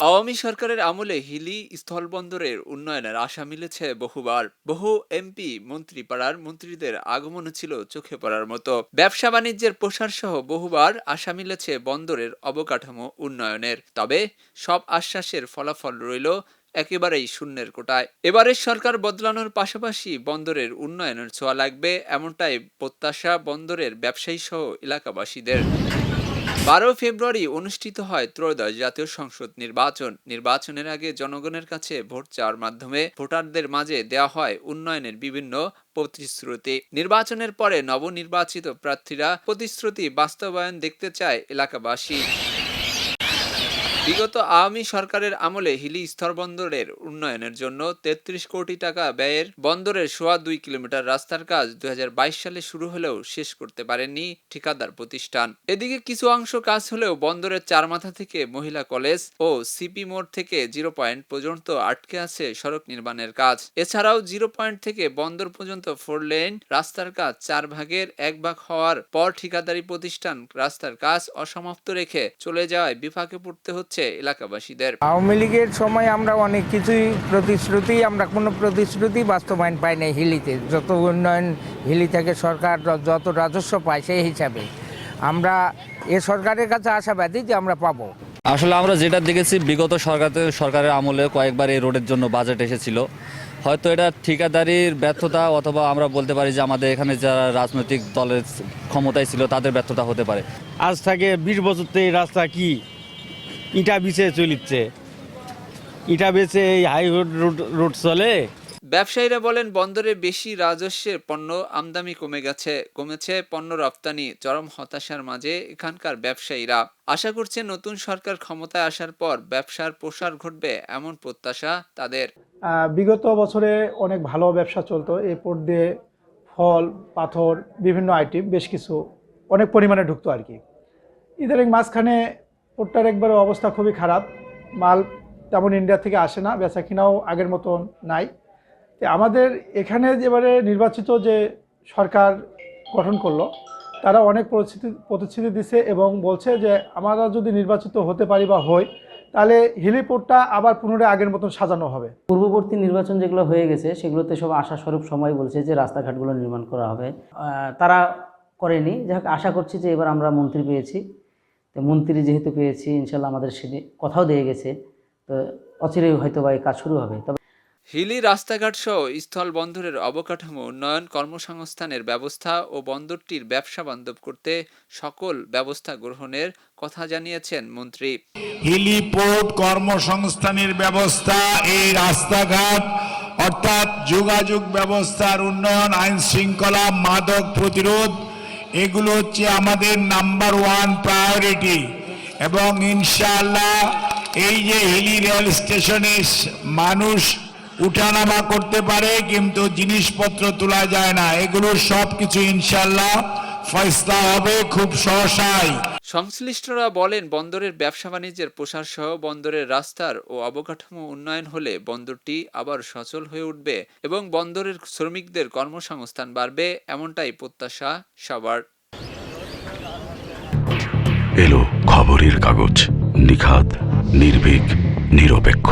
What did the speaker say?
আওয়ামী সরকারের আমলে হিলি স্থলবন্দরের উন্নয়নের আশা মিলেছে বহুবার। বহু এমপি মন্ত্রীপাড়ার মন্ত্রীদের আগমনও ছিল চোখে পড়ার মতো। ব্যবসা বাণিজ্যের প্রসার সহ বহুবার আশা মিলেছে বন্দরের অবকাঠামো উন্নয়নের। তবে সব আশ্বাসের ফলাফল রইল একেবারেই শূন্যের কোটায়। এবারের সরকার বদলানোর পাশাপাশি বন্দরের উন্নয়নের ছোঁয়া লাগবে, এমনটাই প্রত্যাশা বন্দরের ব্যবসায়ী সহ এলাকাবাসীদের। 12 ফেব্রুয়ারি অনুষ্ঠিত হয় ত্রয়োদশ জাতীয় সংসদ নির্বাচনের আগে জনগণের কাছে ভোট চাওয়ার মাধ্যমে ভোটারদের মাঝে দেওয়া হয় উন্নয়নের বিভিন্ন প্রতিশ্রুতি। নির্বাচনের পরে নবনির্বাচিত প্রার্থীরা প্রতিশ্রুতি বাস্তবায়ন দেখতে চায় এলাকাবাসী। বিগত আওয়ামী সরকারের আমলে হিলি স্থলবন্দরের উন্নয়নের জন্য ৩৩ কোটি টাকা ব্যয়ের বন্দরের 2.25 কিলোমিটার রাস্তার কাজ 2022 সালে শুরু হলেও শেষ করতে পারেননি ঠিকাদার প্রতিষ্ঠান। এদিকে কিছু অংশ কাজ হলেও বন্দরের চারমাথা থেকে মহিলা কলেজ ও সিপি মোড় থেকে 0 পয়েন্ট পর্যন্ত আটকে আছে সড়ক নির্মাণের কাজ। এছাড়াও 0 পয়েন্ট থেকে বন্দর পর্যন্ত 4 লেন রাস্তার কাজ 4 ভাগের 1 ভাগ হওয়ার পর ঠিকাদারি প্রতিষ্ঠান রাস্তার কাজ অসমাপ্ত রেখে চলে যাওয়ায় বিপাকে পড়তে হচ্ছে এলাকাবাসীদের। আওয়ামী লীগের সময় আমরা অনেক কিছুই আমরা কোনো প্রতিশ্রুতি বাস্তবায়ন পাই নাই। হিলিতে যত উন্নয়ন হিলি থেকে সরকার যত রাজস্ব পায় সেই হিসাবে আমরা এ সরকারের কাছে আশাবাদী যে আমরা পাবো। আসলে আমরা যেটা দেখেছি বিগত সরকারের আমলে কয়েকবার এই রোডের জন্য বাজেট এসেছিল। হয়তো এটা ঠিকাদারির ব্যর্থতা অথবা আমরা বলতে পারি যে আমাদের এখানে যারা রাজনৈতিক দলের ক্ষমতায় ছিল তাদের ব্যর্থতা হতে পারে। আজ থেকে 20 বছর থেকে এই রাস্তা কি ইটা বিছে চলিচ্ছে, ইটা বেচে এই হাই রোড চলে। ব্যবসায়ীরা বলেন বন্দরে বেশি রাজস্বের পণ্য আমদানি কমেছে পণ্য রপ্তানি। চরম হতাশার মাঝে এখানকার ব্যবসায়ীরা আশা করছে নতুন সরকার ক্ষমতায় আসার পর ব্যবসার প্রসার ঘটবে এমন প্রত্যাশা তাদের। বিগত বছরে অনেক ভালো ব্যবসা চলতো। এই পোর্ট দিয়ে ফল পাথর বিভিন্ন আইটেম বেশ কিছু অনেক পরিমাণে ঢুকতো আর কি। ইদানিং মাঝখানে পোর্টটার একবারে অবস্থা খুবই খারাপ, মাল তেমন ইন্ডিয়া থেকে আসে না, বেচা কিনাও আগের মতন নাই। আমাদের এখানে এবারে নির্বাচিত যে সরকার গঠন করলো তারা অনেক প্রতিশ্রুতি দিচ্ছে এবং বলছে যে আমরা যদি নির্বাচিত হতে পারি বা হই তাহলে হেলিপোর্টটা আবার পুনরায় আগের মতন সাজানো হবে। পূর্ববর্তী নির্বাচন যেগুলো হয়ে গেছে সেগুলোতে সব আশাস্বরূপ সময় বলছে যে রাস্তাঘাটগুলো নির্মাণ করা হবে, তারা করেনি। যাক, আশা করছি যে এবার আমরা মন্ত্রী পেয়েছি, তো মন্ত্রী যেহেতু পেয়েছি ইনশাল্লাহ আমাদের সেদিন কথাও দিয়ে গেছে, তো অচিরেই হয়তো বা এই কাজ শুরু হবে। তবে হিলি রাস্তাঘাট সহ স্থল বন্দরের অবকাঠামো উন্নয়ন, কর্মসংস্থানের ব্যবস্থা ও বন্দরটির ব্যবসা বান্ধব করতে সকল ব্যবস্থা গ্রহণের কথা জানিয়েছেন মন্ত্রী। হিলি পোর্ট, কর্মসংস্থানের ব্যবস্থা, এই রাস্তাঘাট অর্থাৎ যোগাযোগ ব্যবস্থার উন্নয়ন, আইন শৃঙ্খলা, মাদক প্রতিরোধ, এগুলো হচ্ছে আমাদের নাম্বার 1 প্রায়োরিটি। এবং ইনশাআল্লাহ এই যে হিলি রেল স্টেশনে মানুষ উঠানামা করতে পারে কিন্তু জিনিসপত্র তোলা যায় না, এগুলো সবকিছু ইনশাআল্লাহ ফয়সালা হবে খুব সহসাই। সংশ্লিষ্টরা বলেন বন্দরের ব্যবসা বাণিজ্যের প্রসার সহ বন্দরের রাস্তার ও অবকাঠামো উন্নয়ন হলে বন্দরটি আবার সচল হয়ে উঠবে এবং বন্দরের শ্রমিকদের কর্মসংস্থান বাড়বে, এমনটাই প্রত্যাশা সবার। এলো খবরের কাগজ, নিখাত, নির্ভীক, নিরপেক্ষ।